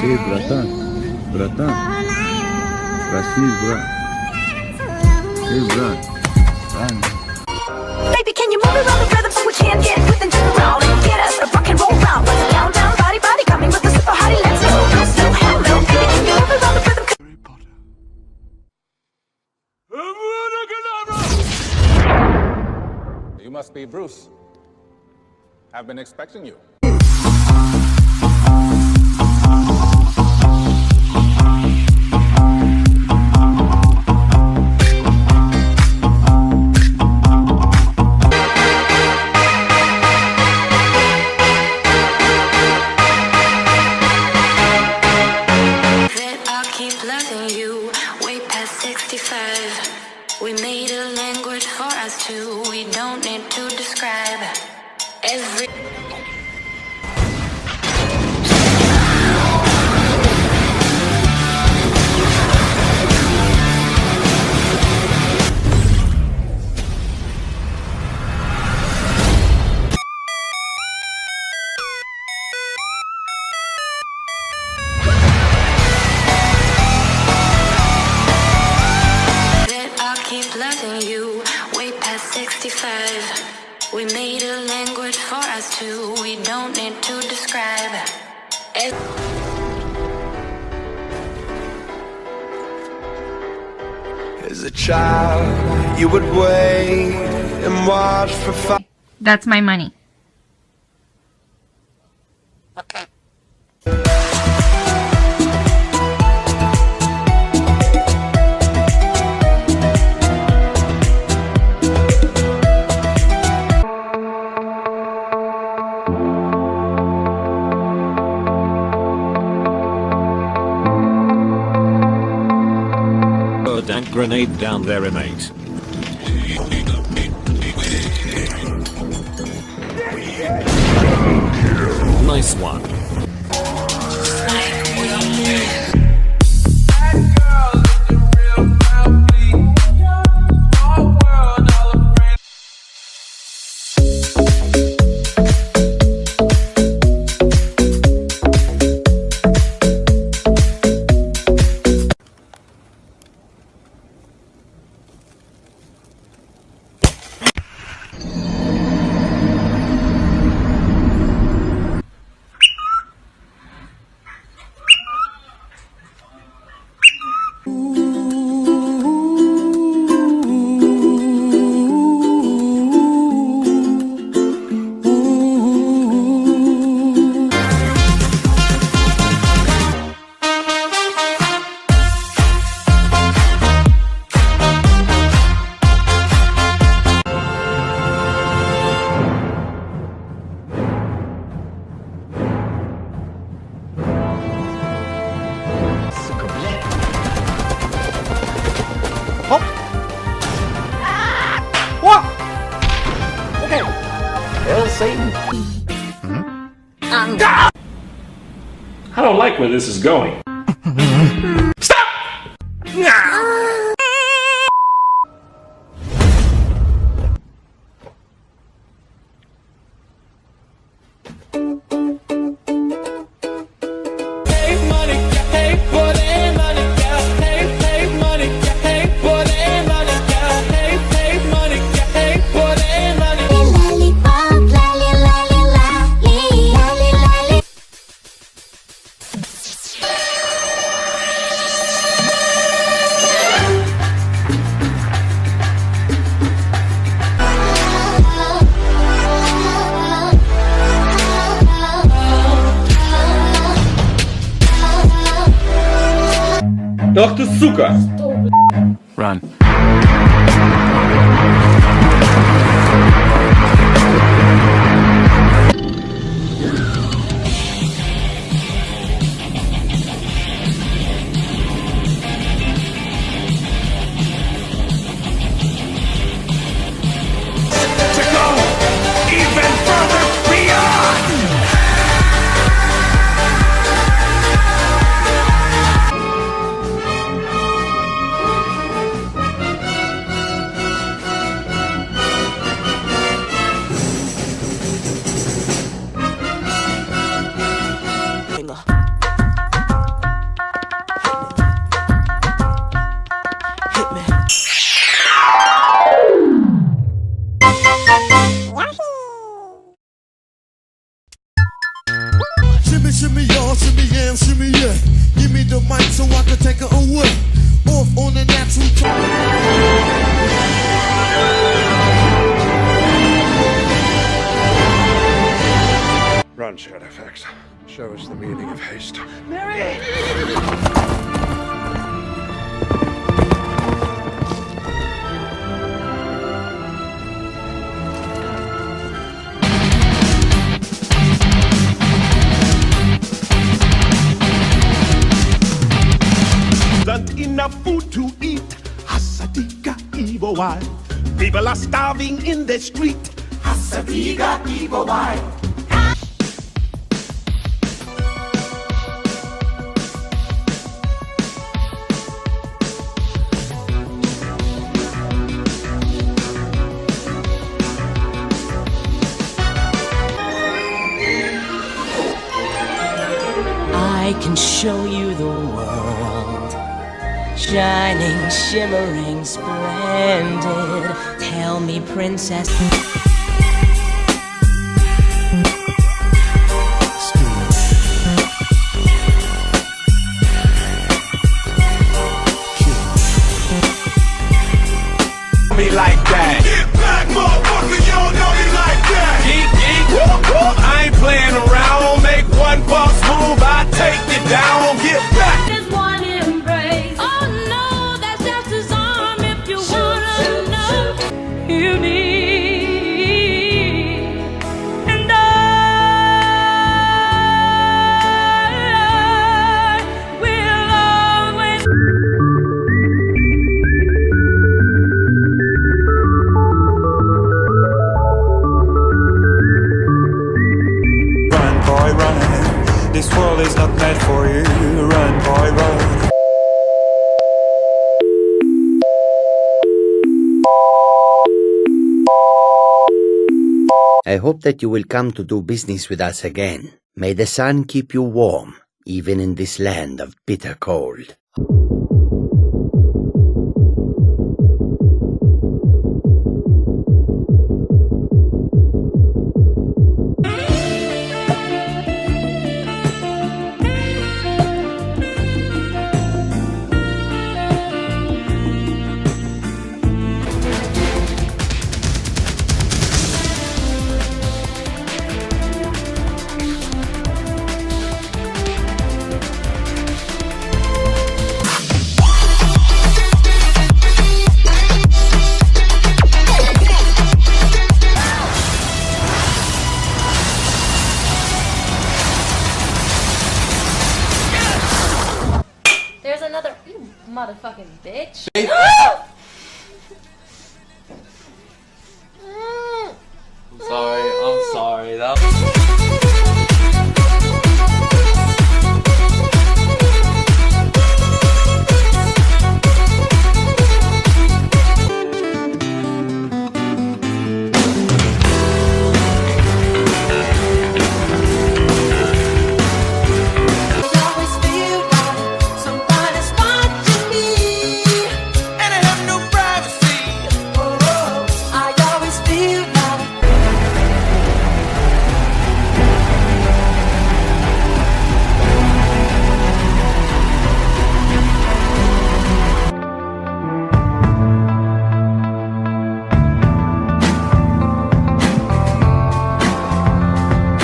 Hey, bratан, bratан, проснись, брат. Hey, брат, Baby, can you move around the rhythm so we can get with and turn around and get us a rock and roll round? Let's down, down, body, body, coming with the super hottie. Let's go, go, slow, hello. Baby, can you move around the rhythm? Harry Potter. You must be Bruce. I've been expecting you. We made a language for us two. We don't need to describe every. We made a language for us two. We don't need to describe it. As a child, you would wait and watch for fire. That's my money. Okay. Dank grenade down there, mate. Nice one. I don't like where this is going. Stop! Ах ты сука! Run. Shimmy, shimmy, y'all, shimmy, yeah, shimmy, yeah. Give me the mic so I can take it away. Off on the natural Run, Shadow Fax. Show us the meaning of haste. Not enough food to eat. Hasadiga evil wild. People are starving in the street. Hasadiga evil wild. I can show you the world, shining, shimmering, splendid. Tell me, princess. Me like that. Get back, motherfucker, you don't know me like that. Geek, geek, whoop, whoop. I ain't playing around. Make one boss move, I take you down. Get back. Just one embrace. Oh no, that's just his arm. If you wanna know, you need. And I will always. Run, boy, run. This world is not meant for you. Run, boy, run. I hope that you will come to do business with us again. May the sun keep you warm, even in this land of bitter cold. There's another. You motherfucking bitch. I'm sorry. That. Always feel like somebody's watching me, And I have no privacy. I always feel like.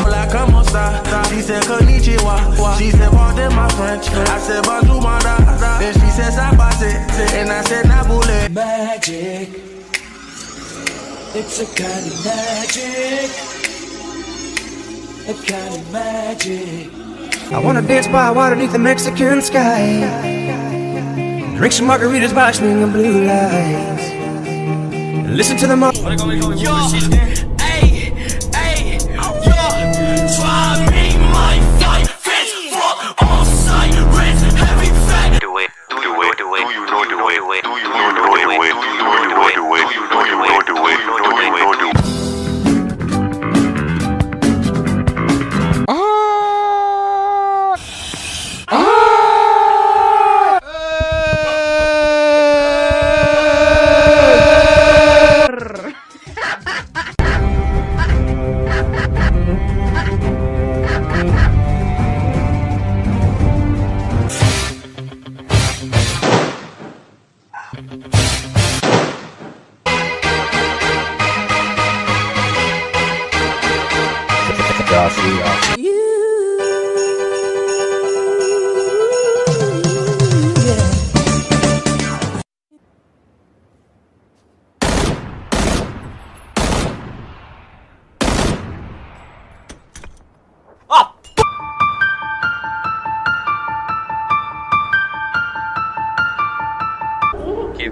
Hola, ¿cómo está? She said konnichiwa. She said pardon my French. I said bonjour, madame. Then she said sabate. And I said nabule. Magic. It's a kind of magic. A kind of magic. I wanna dance by water beneath the Mexican sky. Drink some margaritas by swinging blue lights. And listen to the mo-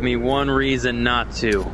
me one reason not to.